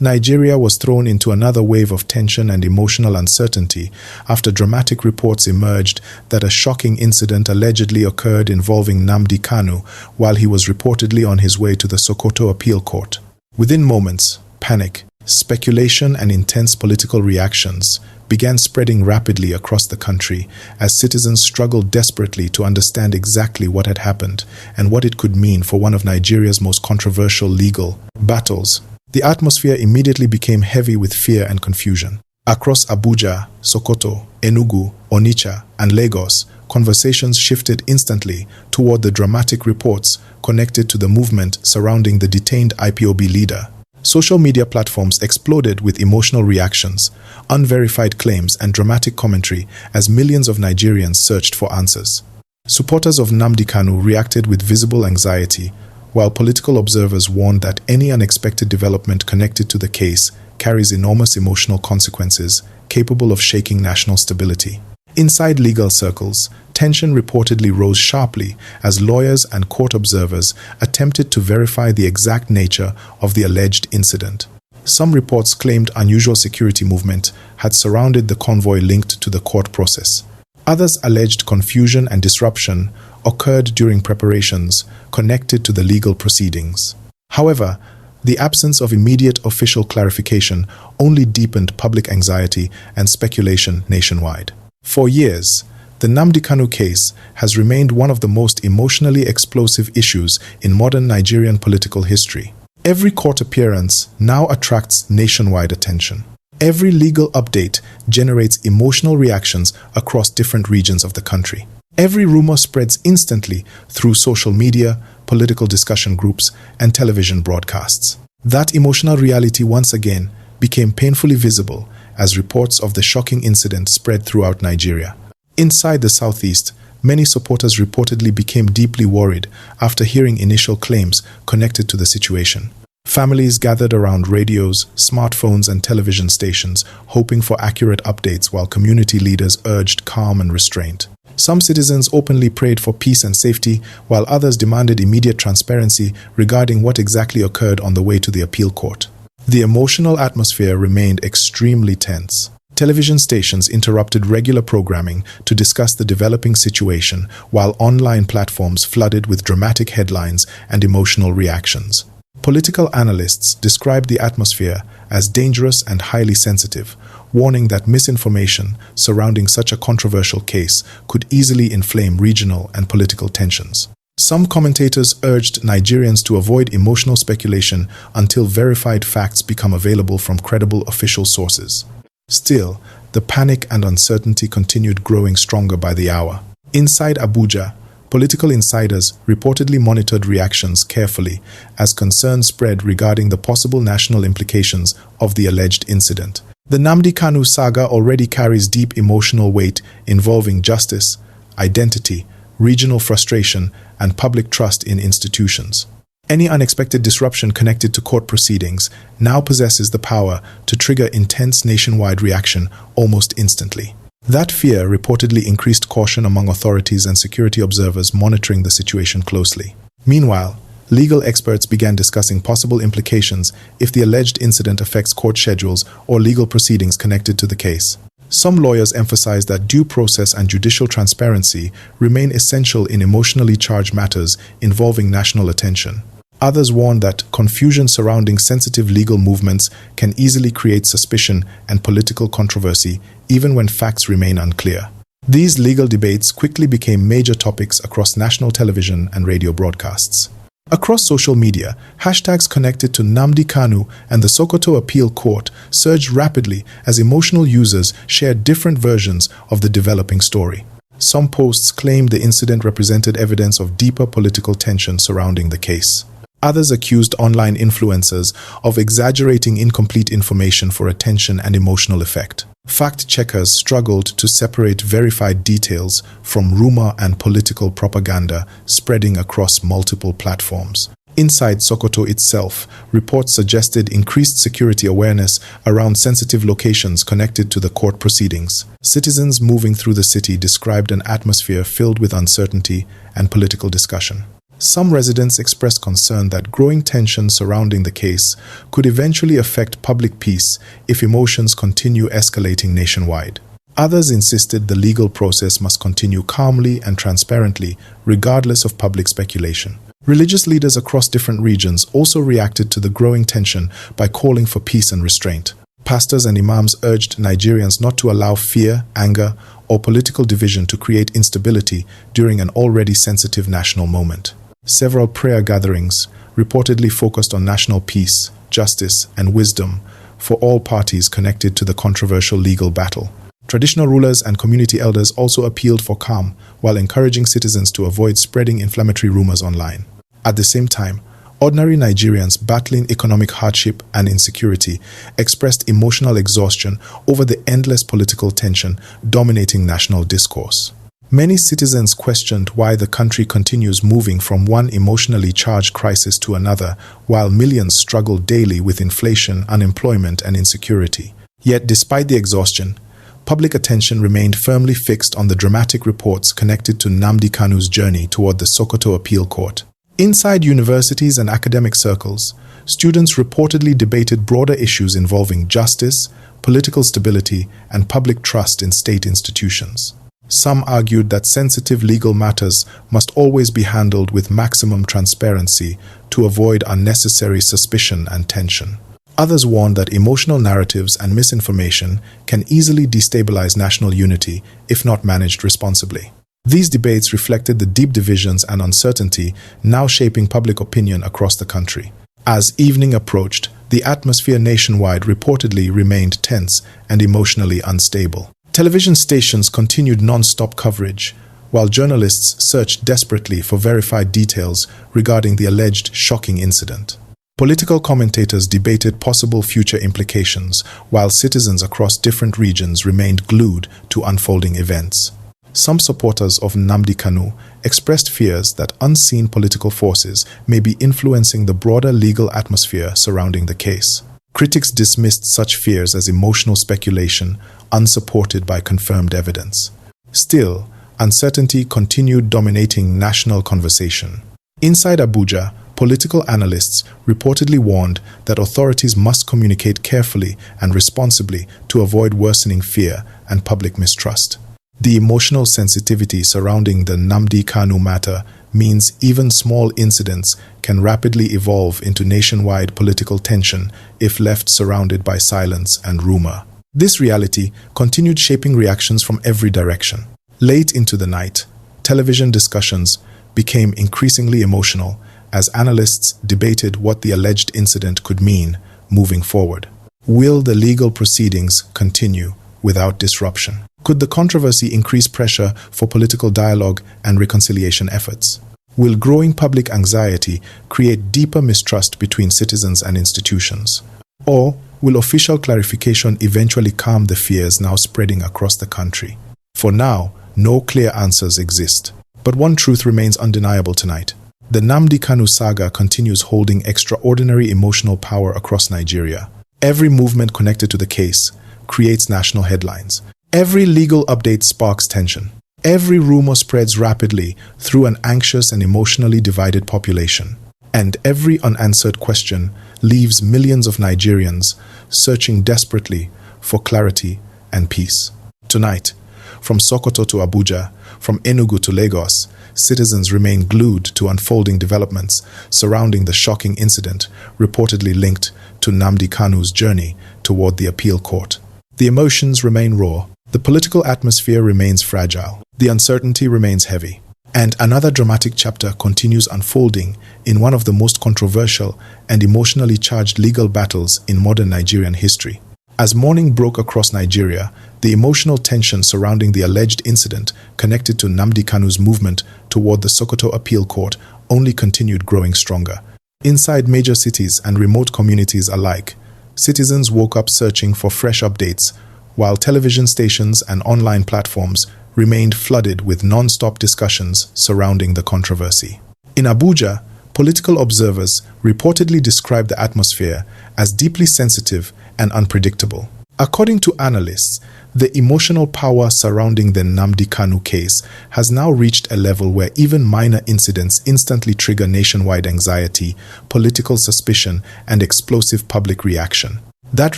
Nigeria was thrown into another wave of tension and emotional uncertainty after dramatic reports emerged that a shocking incident allegedly occurred involving Nnamdi Kanu while he was reportedly on his way to the Sokoto appeal court. Within moments, panic, speculation and intense political reactions began spreading rapidly across the country as citizens struggled desperately to understand exactly what had happened and what it could mean for one of Nigeria's most controversial legal battles. The atmosphere immediately became heavy with fear and confusion. Across Abuja, Sokoto, Enugu, Onitsha, and Lagos, conversations shifted instantly toward the dramatic reports connected to the movement surrounding the detained IPOB leader. Social media platforms exploded with emotional reactions, unverified claims, and dramatic commentary as millions of Nigerians searched for answers. Supporters of Nnamdi Kanu reacted with visible anxiety, while political observers warned that any unexpected development connected to the case carries enormous emotional consequences capable of shaking national stability. Inside legal circles, tension reportedly rose sharply as lawyers and court observers attempted to verify the exact nature of the alleged incident. Some reports claimed unusual security movement had surrounded the convoy linked to the court process. Others alleged confusion and disruption occurred during preparations connected to the legal proceedings. However, the absence of immediate official clarification only deepened public anxiety and speculation nationwide. For years, the Nnamdi Kanu case has remained one of the most emotionally explosive issues in modern Nigerian political history. Every court appearance now attracts nationwide attention. Every legal update generates emotional reactions across different regions of the country. Every rumor spreads instantly through social media, political discussion groups, and television broadcasts. That emotional reality once again became painfully visible as reports of the shocking incident spread throughout Nigeria. Inside the southeast, many supporters reportedly became deeply worried after hearing initial claims connected to the situation. Families gathered around radios, smartphones, and television stations, hoping for accurate updates while community leaders urged calm and restraint. Some citizens openly prayed for peace and safety, while others demanded immediate transparency regarding what exactly occurred on the way to the appeal court. The emotional atmosphere remained extremely tense. Television stations interrupted regular programming to discuss the developing situation, while online platforms flooded with dramatic headlines and emotional reactions. Political analysts described the atmosphere as dangerous and highly sensitive, warning that misinformation surrounding such a controversial case could easily inflame regional and political tensions. Some commentators urged Nigerians to avoid emotional speculation until verified facts become available from credible official sources. Still, the panic and uncertainty continued growing stronger by the hour. Inside Abuja, political insiders reportedly monitored reactions carefully as concerns spread regarding the possible national implications of the alleged incident. The Nnamdi Kanu saga already carries deep emotional weight involving justice, identity, regional frustration, and public trust in institutions. Any unexpected disruption connected to court proceedings now possesses the power to trigger intense nationwide reaction almost instantly. That fear reportedly increased caution among authorities and security observers monitoring the situation closely. Meanwhile, legal experts began discussing possible implications if the alleged incident affects court schedules or legal proceedings connected to the case. Some lawyers emphasize that due process and judicial transparency remain essential in emotionally charged matters involving national attention. Others warn that confusion surrounding sensitive legal movements can easily create suspicion and political controversy, even when facts remain unclear. These legal debates quickly became major topics across national television and radio broadcasts. Across social media, hashtags connected to Nnamdi Kanu and the Sokoto appeal court surged rapidly as emotional users shared different versions of the developing story. Some posts claimed the incident represented evidence of deeper political tension surrounding the case. Others accused online influencers of exaggerating incomplete information for attention and emotional effect. Fact-checkers struggled to separate verified details from rumor and political propaganda spreading across multiple platforms. Inside Sokoto itself, reports suggested increased security awareness around sensitive locations connected to the court proceedings. Citizens moving through the city described an atmosphere filled with uncertainty and political discussion. Some residents expressed concern that growing tension surrounding the case could eventually affect public peace if emotions continue escalating nationwide. Others insisted the legal process must continue calmly and transparently, regardless of public speculation. Religious leaders across different regions also reacted to the growing tension by calling for peace and restraint. Pastors and imams urged Nigerians not to allow fear, anger, or political division to create instability during an already sensitive national moment. Several prayer gatherings reportedly focused on national peace, justice, and wisdom for all parties connected to the controversial legal battle. Traditional rulers and community elders also appealed for calm while encouraging citizens to avoid spreading inflammatory rumors online. At the same time, ordinary Nigerians battling economic hardship and insecurity expressed emotional exhaustion over the endless political tension dominating national discourse. Many citizens questioned why the country continues moving from one emotionally charged crisis to another, while millions struggle daily with inflation, unemployment, and insecurity. Yet, despite the exhaustion, public attention remained firmly fixed on the dramatic reports connected to Nnamdi Kanu's journey toward the Sokoto appeal court. Inside universities and academic circles, students reportedly debated broader issues involving justice, political stability, and public trust in state institutions. Some argued that sensitive legal matters must always be handled with maximum transparency to avoid unnecessary suspicion and tension. Others warned that emotional narratives and misinformation can easily destabilize national unity if not managed responsibly. These debates reflected the deep divisions and uncertainty now shaping public opinion across the country. As evening approached, the atmosphere nationwide reportedly remained tense and emotionally unstable. Television stations continued non-stop coverage, while journalists searched desperately for verified details regarding the alleged shocking incident. Political commentators debated possible future implications, while citizens across different regions remained glued to unfolding events. Some supporters of Nnamdi Kanu expressed fears that unseen political forces may be influencing the broader legal atmosphere surrounding the case. Critics dismissed such fears as emotional speculation, unsupported by confirmed evidence. Still, uncertainty continued dominating national conversation. Inside Abuja, political analysts reportedly warned that authorities must communicate carefully and responsibly to avoid worsening fear and public mistrust. The emotional sensitivity surrounding the Nnamdi Kanu matter means even small incidents can rapidly evolve into nationwide political tension if left surrounded by silence and rumor. This reality continued shaping reactions from every direction. Late into the night, television discussions became increasingly emotional as analysts debated what the alleged incident could mean moving forward. Will the legal proceedings continue without disruption? Could the controversy increase pressure for political dialogue and reconciliation efforts? Will growing public anxiety create deeper mistrust between citizens and institutions? Or will official clarification eventually calm the fears now spreading across the country? For now, no clear answers exist. But one truth remains undeniable tonight. The Nnamdi Kanu saga continues holding extraordinary emotional power across Nigeria. Every movement connected to the case creates national headlines. Every legal update sparks tension. Every rumor spreads rapidly through an anxious and emotionally divided population. And every unanswered question leaves millions of Nigerians searching desperately for clarity and peace. Tonight, from Sokoto to Abuja, from Enugu to Lagos, citizens remain glued to unfolding developments surrounding the shocking incident reportedly linked to Nnamdi Kanu's journey toward the appeal court. The emotions remain raw. The political atmosphere remains fragile. The uncertainty remains heavy. And another dramatic chapter continues unfolding in one of the most controversial and emotionally charged legal battles in modern Nigerian history. As morning broke across Nigeria, the emotional tension surrounding the alleged incident connected to Nnamdi Kanu's movement toward the Sokoto appeal court only continued growing stronger. Inside major cities and remote communities alike, citizens woke up searching for fresh updates, while television stations and online platforms remained flooded with non-stop discussions surrounding the controversy. In Abuja, political observers reportedly described the atmosphere as deeply sensitive and unpredictable. According to analysts, the emotional power surrounding the Nnamdi Kanu case has now reached a level where even minor incidents instantly trigger nationwide anxiety, political suspicion, and explosive public reaction. That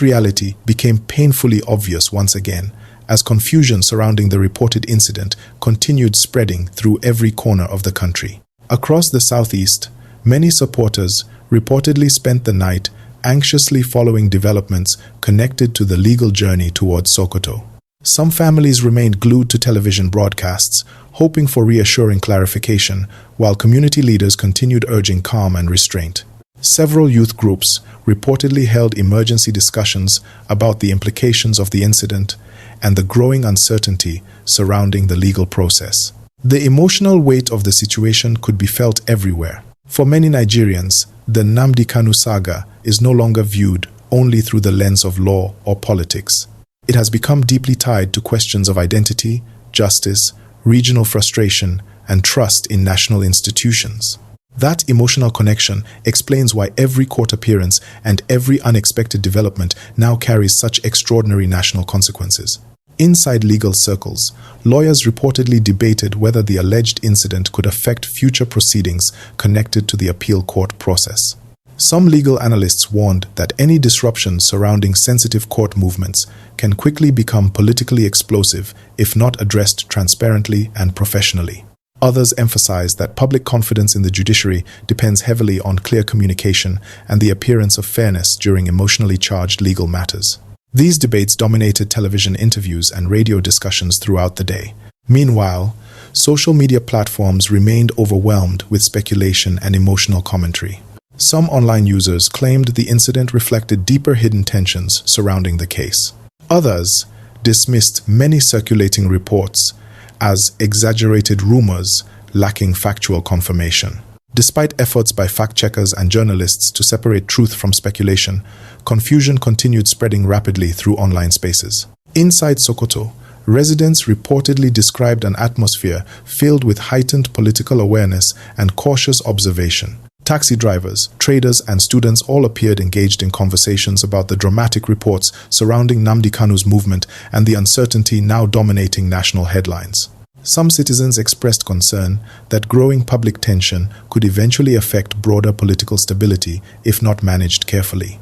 reality became painfully obvious once again, as confusion surrounding the reported incident continued spreading through every corner of the country. Across the southeast, many supporters reportedly spent the night anxiously following developments connected to the legal journey towards Sokoto. Some families remained glued to television broadcasts, hoping for reassuring clarification, while community leaders continued urging calm and restraint. Several youth groups reportedly held emergency discussions about the implications of the incident and the growing uncertainty surrounding the legal process. The emotional weight of the situation could be felt everywhere. For many Nigerians, the Nnamdi Kanu saga is no longer viewed only through the lens of law or politics. It has become deeply tied to questions of identity, justice, regional frustration, and trust in national institutions. That emotional connection explains why every court appearance and every unexpected development now carries such extraordinary national consequences. Inside legal circles, lawyers reportedly debated whether the alleged incident could affect future proceedings connected to the appeal court process. Some legal analysts warned that any disruption surrounding sensitive court movements can quickly become politically explosive if not addressed transparently and professionally. Others emphasized that public confidence in the judiciary depends heavily on clear communication and the appearance of fairness during emotionally charged legal matters. These debates dominated television interviews and radio discussions throughout the day. Meanwhile, social media platforms remained overwhelmed with speculation and emotional commentary. Some online users claimed the incident reflected deeper hidden tensions surrounding the case. Others dismissed many circulating reports as exaggerated rumors lacking factual confirmation. Despite efforts by fact-checkers and journalists to separate truth from speculation, confusion continued spreading rapidly through online spaces. Inside Sokoto, residents reportedly described an atmosphere filled with heightened political awareness and cautious observation. Taxi drivers, traders, and students all appeared engaged in conversations about the dramatic reports surrounding Nnamdi Kanu's movement and the uncertainty now dominating national headlines. Some citizens expressed concern that growing public tension could eventually affect broader political stability if not managed carefully.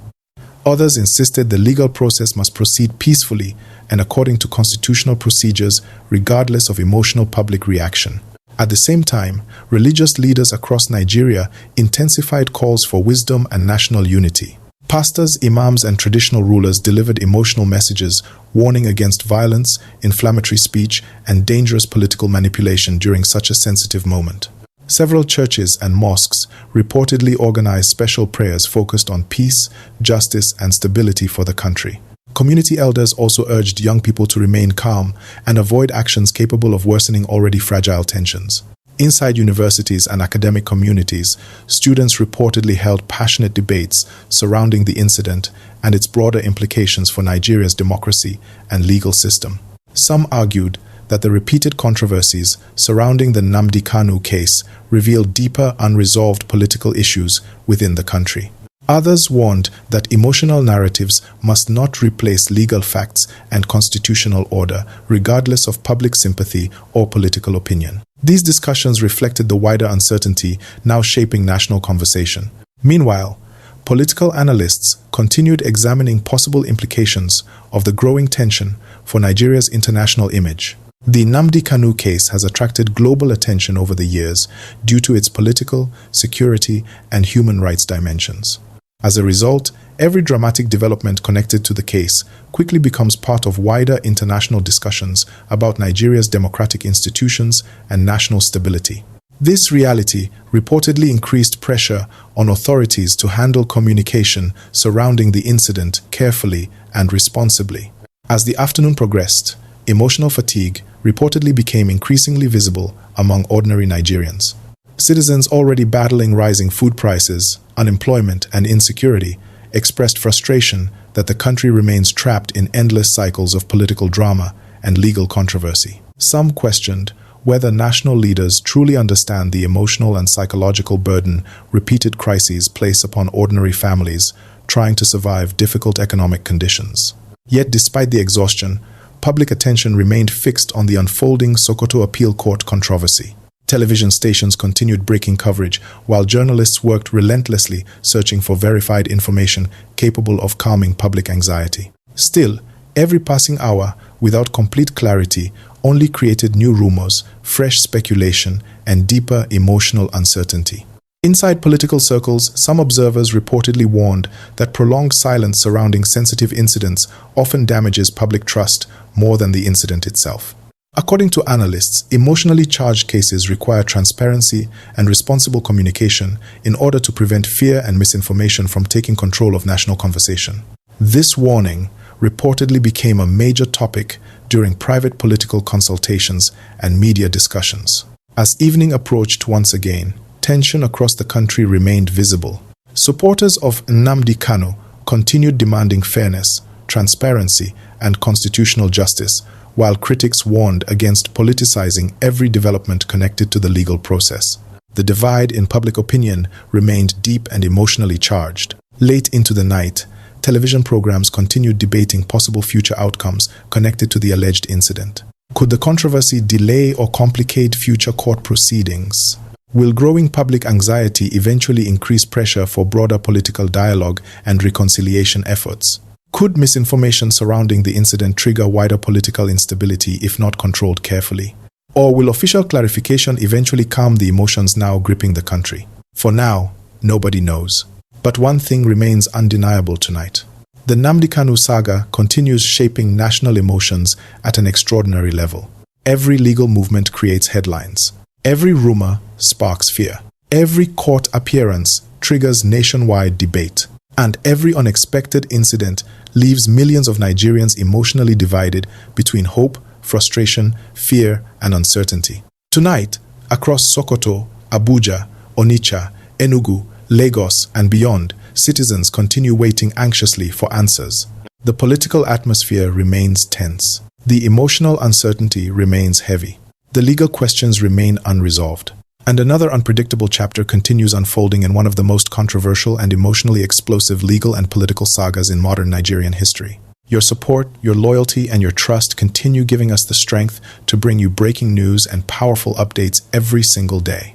Others insisted the legal process must proceed peacefully and according to constitutional procedures, regardless of emotional public reaction. At the same time, religious leaders across Nigeria intensified calls for wisdom and national unity. Pastors, imams, and traditional rulers delivered emotional messages warning against violence, inflammatory speech, and dangerous political manipulation during such a sensitive moment. Several churches and mosques reportedly organized special prayers focused on peace, justice, and stability for the country. Community elders also urged young people to remain calm and avoid actions capable of worsening already fragile tensions. Inside universities and academic communities, students reportedly held passionate debates surrounding the incident and its broader implications for Nigeria's democracy and legal system. Some argued that the repeated controversies surrounding the Nnamdi Kanu case revealed deeper unresolved political issues within the country. Others warned that emotional narratives must not replace legal facts and constitutional order, regardless of public sympathy or political opinion. These discussions reflected the wider uncertainty now shaping national conversation. Meanwhile, political analysts continued examining possible implications of the growing tension for Nigeria's international image. The Nnamdi Kanu case has attracted global attention over the years due to its political, security, and human rights dimensions. As a result, every dramatic development connected to the case quickly becomes part of wider international discussions about Nigeria's democratic institutions and national stability. This reality reportedly increased pressure on authorities to handle communication surrounding the incident carefully and responsibly. As the afternoon progressed, emotional fatigue reportedly became increasingly visible among ordinary Nigerians. Citizens already battling rising food prices, unemployment, and insecurity expressed frustration that the country remains trapped in endless cycles of political drama and legal controversy. Some questioned whether national leaders truly understand the emotional and psychological burden repeated crises place upon ordinary families trying to survive difficult economic conditions. Yet despite the exhaustion, public attention remained fixed on the unfolding Sokoto appeal court controversy. Television stations continued breaking coverage, while journalists worked relentlessly searching for verified information capable of calming public anxiety. Still, every passing hour, without complete clarity, only created new rumors, fresh speculation, and deeper emotional uncertainty. Inside political circles, some observers reportedly warned that prolonged silence surrounding sensitive incidents often damages public trust more than the incident itself. According to analysts, emotionally charged cases require transparency and responsible communication in order to prevent fear and misinformation from taking control of national conversation. This warning reportedly became a major topic during private political consultations and media discussions. As evening approached once again, tension across the country remained visible. Supporters of Nnamdi Kanu continued demanding fairness, transparency, and constitutional justice, while critics warned against politicizing every development connected to the legal process. The divide in public opinion remained deep and emotionally charged. Late into the night, television programs continued debating possible future outcomes connected to the alleged incident. Could the controversy delay or complicate future court proceedings? Will growing public anxiety eventually increase pressure for broader political dialogue and reconciliation efforts? Could misinformation surrounding the incident trigger wider political instability if not controlled carefully? Or will official clarification eventually calm the emotions now gripping the country? For now, nobody knows. But one thing remains undeniable tonight. The Nnamdi Kanu saga continues shaping national emotions at an extraordinary level. Every legal movement creates headlines. Every rumor sparks fear. Every court appearance triggers nationwide debate. And every unexpected incident leaves millions of Nigerians emotionally divided between hope, frustration, fear, and uncertainty. Tonight, across Sokoto, Abuja, Onitsha, Enugu, Lagos, and beyond, citizens continue waiting anxiously for answers. The political atmosphere remains tense. The emotional uncertainty remains heavy. The legal questions remain unresolved. And another unpredictable chapter continues unfolding in one of the most controversial and emotionally explosive legal and political sagas in modern Nigerian history. Your support, your loyalty, and your trust continue giving us the strength to bring you breaking news and powerful updates every single day.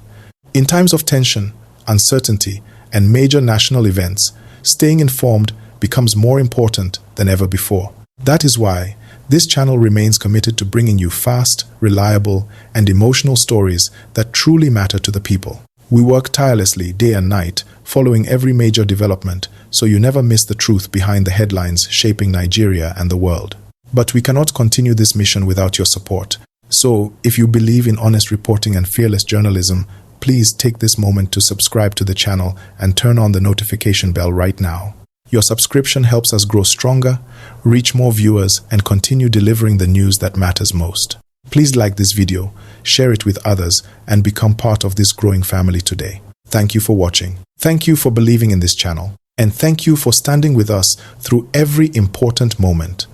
In times of tension, uncertainty, and major national events, staying informed becomes more important than ever before. That is why this channel remains committed to bringing you fast, reliable, and emotional stories that truly matter to the people. We work tirelessly day and night, following every major development, so you never miss the truth behind the headlines shaping Nigeria and the world. But we cannot continue this mission without your support. So, if you believe in honest reporting and fearless journalism, please take this moment to subscribe to the channel and turn on the notification bell right now. Your subscription helps us grow stronger, reach more viewers, and continue delivering the news that matters most. Please like this video, share it with others, and become part of this growing family today. Thank you for watching. Thank you for believing in this channel. And thank you for standing with us through every important moment.